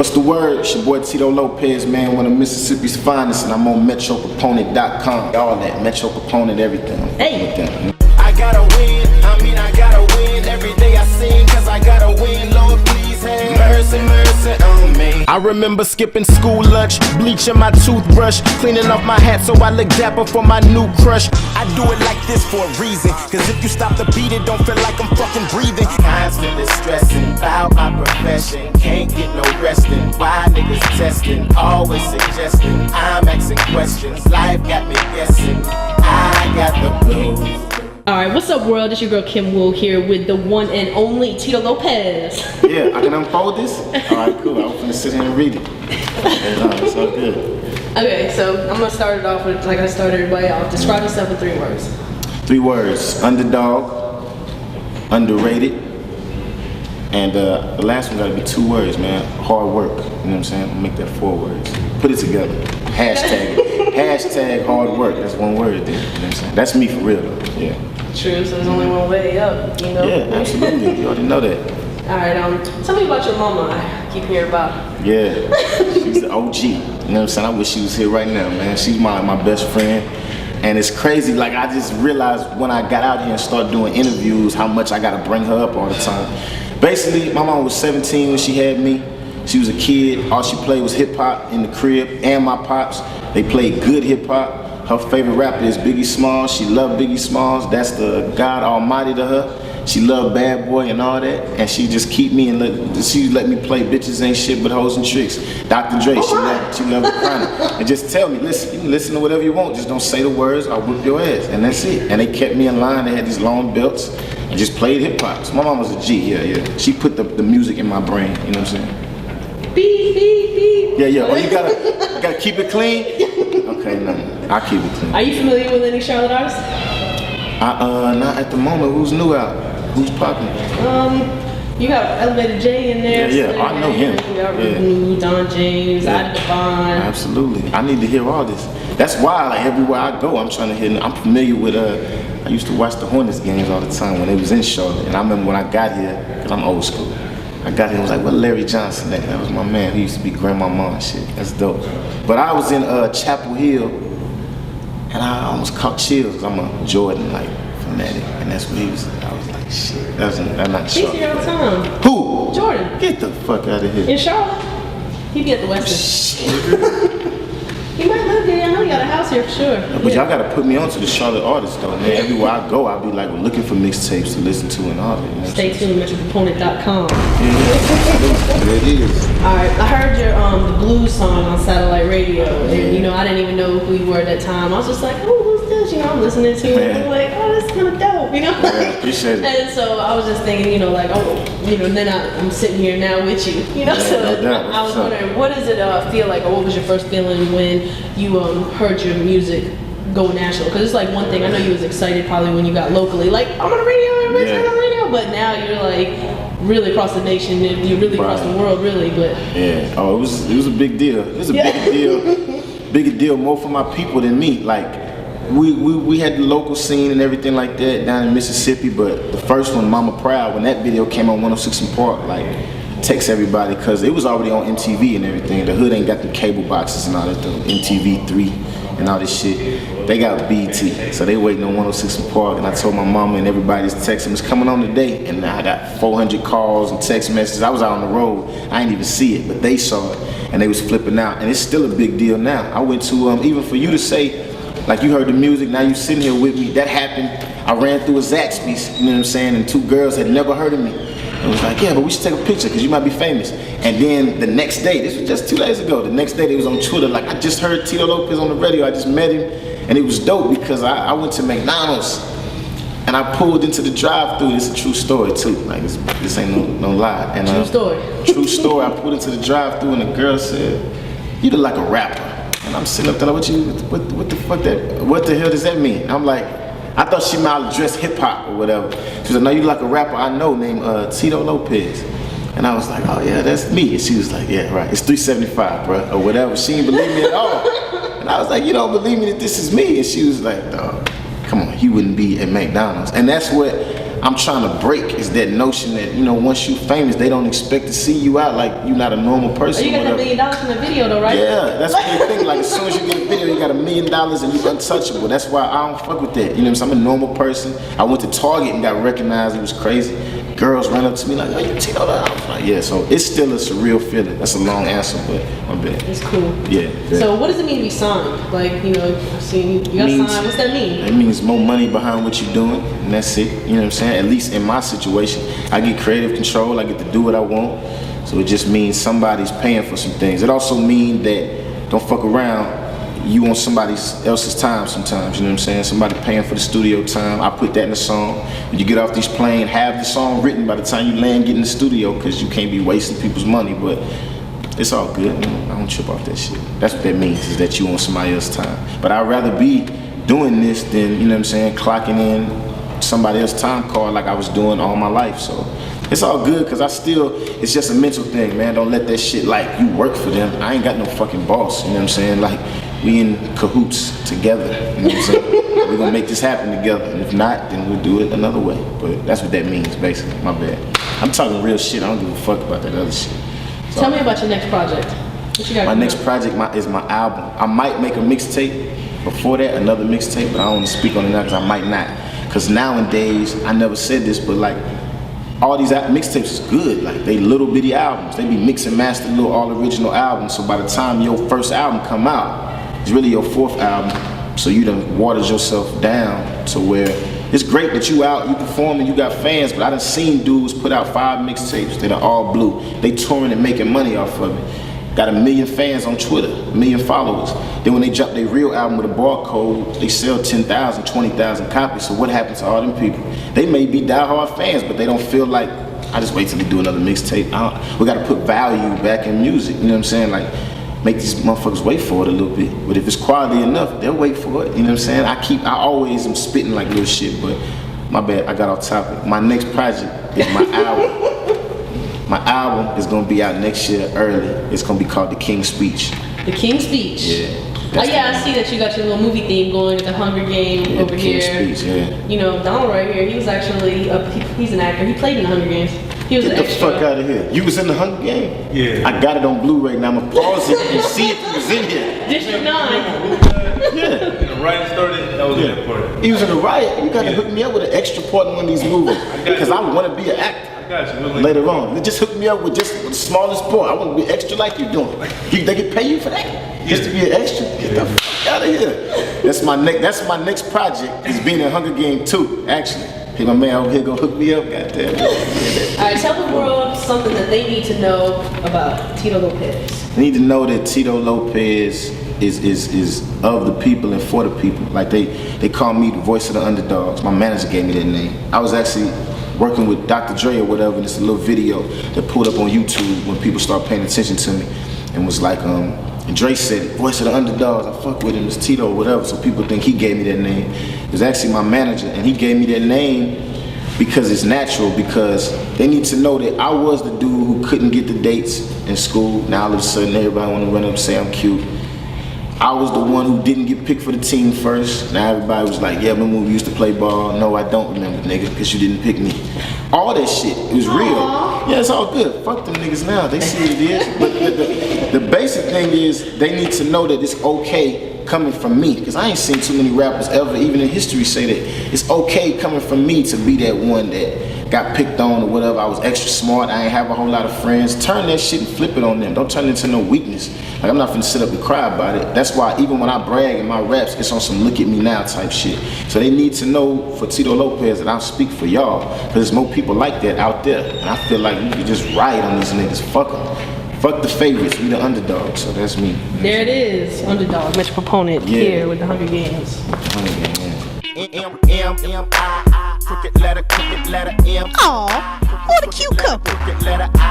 What's the word? It's your boy Tito Lopez, man, one of Mississippi's finest, and I'm on Proponent.com. All that, Metro Proponent, everything. Hey. I gotta win, I gotta win. Every day I sing, cause I gotta win. Lord, please have mercy, mercy on me. I remember skipping school lunch, bleaching my toothbrush, cleaning off my hat so I look dapper for my new crush. I do it like this for a reason, cause if you stop the beat, it don't feel like I'm fucking breathing. Constantly stressing about my profession, can't get no resting. Why niggas testing, always suggesting, I'm asking questions, life got me guessing. I got the blues. Alright, what's up world? It's your girl Kim Woo here with the one and only Tito Lopez. Yeah, I can unfold this? Alright, cool. I'm gonna sit here and read it. It's all good. Okay, so I'm gonna start it off with, like I started everybody off. Describe yourself in 3 words. 3 words. Underdog, underrated, and the last one gotta be 2 words, man. Hard work. You know what I'm saying? I'll make that 4 words. Put it together. Hashtag it. Hashtag hard work. That's 1 word there. You know what I'm saying? That's me for real though. Yeah. True, so there's only one way up, you know? Yeah, absolutely. You already know that. Alright, tell me about your mama. I keep hearing about. Yeah, she's the OG. You know what I'm saying? I wish she was here right now, man. She's my best friend. And it's crazy, like I just realized when I got out here and started doing interviews how much I gotta bring her up all the time. Basically, my mom was 17 when she had me. She was a kid, all she played was hip hop in the crib, and my pops. They played good hip hop. Her favorite rapper is Biggie Smalls. She loved Biggie Smalls. That's the God Almighty to her. She loved Bad Boy and all that. And she just keep me and she let me play bitches ain't shit but hoes and tricks. Dr. Dre, she loved the chronic. And just tell me, listen, you can listen to whatever you want. Just don't say the words, I'll whip your ass. And that's it. And they kept me in line. They had these long belts and just played hip hop. So my mom was a G, yeah. She put the music in my brain, you know what I'm saying? Beep, beep, beep. Yeah. Oh, you gotta keep it clean? Okay, no, I'll keep it clean. Are you familiar with any Charlotte artists? Not at the moment. Who's new out? Who's popping? You got Elevated J in there. Yeah, I know him. You got Ruben, Don James, Ida Devon. Absolutely. I need to hear all this. That's why, like, everywhere I go, I'm trying to hear. I'm familiar with, I used to watch the Hornets games all the time when they was in Charlotte. And I remember when I got here, because I'm old school, I got here and was like, what Larry Johnson at? That was my man. He used to be grandmama and shit. That's dope. But I was in Chapel Hill, and I almost caught chills because I'm a Jordan, like, fanatic. And that's what he was. I was like, shit. I'm not sure. He's here all the time. Who? Jordan. Get the fuck out of here. In Charlotte. He be at the Westin. He might live here. I know he got a house here for sure. But y'all gotta put me on to the Charlotte artists though, man. Everywhere I go, I'll be like looking for mixtapes to listen to and all that. You know Stay tuned, Proponent.com. Yeah, there it is. Alright, I heard your the blues song on satellite radio, and you know I didn't even know who you were at that time. I was just like, oh, who's this? You know, I'm listening to it. I'm like, oh, this is kind of dope, you know. Yeah, appreciate it. And so I was just thinking, you know, like, oh, you know, and then I'm sitting here now with you, you know. Yeah, So no doubt. I was wondering, what does it feel like, or what was your first feeling when you heard your music go national? Because it's like one thing, I know you was excited probably when you got locally, like I'm on the radio, I'm on the radio, but now you're like really across the nation, you're really across the world, really. But yeah, oh, it was a big deal. It was a bigger deal more for my people than me. Like we had the local scene and everything like that down in Mississippi, but the first one, Mama Proud, when that video came on 106 and Park, like text everybody because it was already on MTV and everything. The hood ain't got the cable boxes and all that, the MTV3 and all this shit. They got BT, so they waiting on 106 and Park. And I told my mama and everybody's texting, it's coming on today. And I got 400 calls and text messages. I was out on the road, I didn't even see it, but they saw it and they was flipping out. And it's still a big deal now. I went to, even for you to say, like you heard the music, now you sitting here with me, that happened. I ran through a Zaxby's, you know what I'm saying, and 2 girls had never heard of me. It was like, yeah, but we should take a picture because you might be famous. And then the next day, this was just 2 days ago, the next day they was on Twitter, like I just heard Tito Lopez on the radio, I just met him. And it was dope because I went to McDonald's and I pulled into the drive-thru. It's a true story too, like this ain't no lie. And, true story. True story, I pulled into the drive-thru and the girl said, you look like a rapper. And I'm sitting up there like, what the fuck what the hell does that mean? And I'm like, I thought she might address hip hop or whatever. She said, no, you like a rapper I know named Tito Lopez. And I was like, oh yeah, that's me. And she was like, yeah, right, it's 375, bro, or whatever. She didn't believe me at all. And I was like, you don't believe me that this is me? And she was like, dog, come on, you wouldn't be at McDonald's. And that's what I'm trying to break is that notion that, you know, once you famous, they don't expect to see you out like you're not a normal person. Oh, you got that $1 million from the video though, right? Yeah, that's what they think. Like as soon as you get a video, you got $1 million and you untouchable. That's why I don't fuck with that. You know what I'm saying? I'm a normal person. I went to Target and got recognized. It was crazy. Girls ran up to me like, "Oh, you Tito Lopez." I was like, yeah. So it's still a surreal feeling. That's a long answer, but my bad. It's cool. Yeah. So what does it mean to be signed? Like, you know, I've seen you got signed. What's that mean? It means more money behind what you're doing, and that's it. You know what I'm saying? At least in my situation, I get creative control. I get to do what I want. So it just means somebody's paying for some things. It also means that don't fuck around. You on somebody else's time sometimes, you know what I'm saying? Somebody paying for the studio time. I put that in the song. When you get off these planes, have the song written by the time you land, get in the studio, because you can't be wasting people's money, but it's all good. I don't trip off that shit. That's what that means, is that you on somebody else's time. But I'd rather be doing this than, you know what I'm saying, clocking in somebody else's time card like I was doing all my life. So it's all good, because it's just a mental thing, man. Don't let that shit like you work for them. I ain't got no fucking boss, you know what I'm saying? Like, we in cahoots together, you know what I'm saying? We're gonna make this happen together, and if not, then we'll do it another way. But that's what that means, basically. My bad. I'm talking real shit. I don't give a fuck about that other shit. So, tell me about your next project. What you got? My next project is my album. I might make a mixtape before that, another mixtape, but I don't want to speak on it now because I might not. Because nowadays, I never said this, but like, all these mixtapes is good. Like, they little bitty albums. They be mix and mastered little all original albums. So by the time your first album come out, it's really your fourth album. So you done watered yourself down to where it's great that you out, you performing, you got fans, but I done seen dudes put out 5 mixtapes that are all blue. They touring and making money off of it. Got 1 million fans on Twitter, 1 million followers. Then when they drop their real album with a barcode, they sell 10,000, 20,000 copies. So what happens to all them people? They may be diehard fans, but they don't feel like, I just wait till they do another mixtape. We gotta put value back in music, you know what I'm saying? Like, make these motherfuckers wait for it a little bit. But if it's quality enough, they'll wait for it, you know what I'm saying? I always am spitting like little shit, but my bad, I got off topic. My next project is my album. My album is gonna be out next year early. It's gonna be called The King's Speech. The King's Speech? Yeah. Oh yeah, I see that you got your little movie theme going with the Hunger Game over here. King's Speech, yeah. You know, Donald right here, he was actually, he's an actor. He played in the Hunger Games. He was Get an the extra. fuck out of here. You was in the Hunger Game? Yeah. I got it on Blu-ray now. I'm gonna pause it and see if he was in here. District 9. Yeah. The riot started, that was that part. He was in the riot. You gotta hook me up with an extra part in one of these movies. Because I wanna be an actor. Got you. Later on. They just hook me up with just the smallest part. I want to be extra like you're doing. They can pay you for that. Just to be an extra. Get the fuck out of here. That's my next project, is being in Hunger Game 2, actually. Hey, my man over here gonna hook me up, goddamn. Alright, tell the world something that they need to know about Tito Lopez. They need to know that Tito Lopez is of the people and for the people. Like they call me the voice of the underdogs. My manager gave me that name. I was actually working with Dr. Dre or whatever, and it's a little video that pulled up on YouTube when people start paying attention to me, and was like, and Dre said it, voice of the underdogs, I fuck with him, it's Tito or whatever, so people think he gave me that name. It was actually my manager, and he gave me that name because it's natural, because they need to know that I was the dude who couldn't get the dates in school. Now all of a sudden everybody wanna run up and say I'm cute. I was the one who didn't get picked for the team first. Now everybody was like, yeah, remember when we used to play ball? No, I don't remember, nigga, because you didn't pick me. All that shit, it was real. Yeah, it's all good. Fuck them niggas now, they see what it is. But the basic thing is, they need to know that it's okay coming from me, because I ain't seen too many rappers ever, even in history, say that it's okay coming from me to be that one that got picked on or whatever. I was extra smart, I ain't have a whole lot of friends. Turn that shit and flip it on them. Don't turn it into no weakness. Like, I'm not finna sit up and cry about it. That's why even when I brag in my raps, it's on some look at me now type shit. So they need to know for Tito Lopez that I speak for y'all, because there's more people like that out there. And I feel like you could just riot on these niggas. Fuck them. Fuck the favorites, we the underdogs, so that's me. There it is, underdog, Mr. Proponent, here with the Hunger Games. Hunger Game, yeah. Crooked letter M. Aw, what a cute couple. Crooked letter I.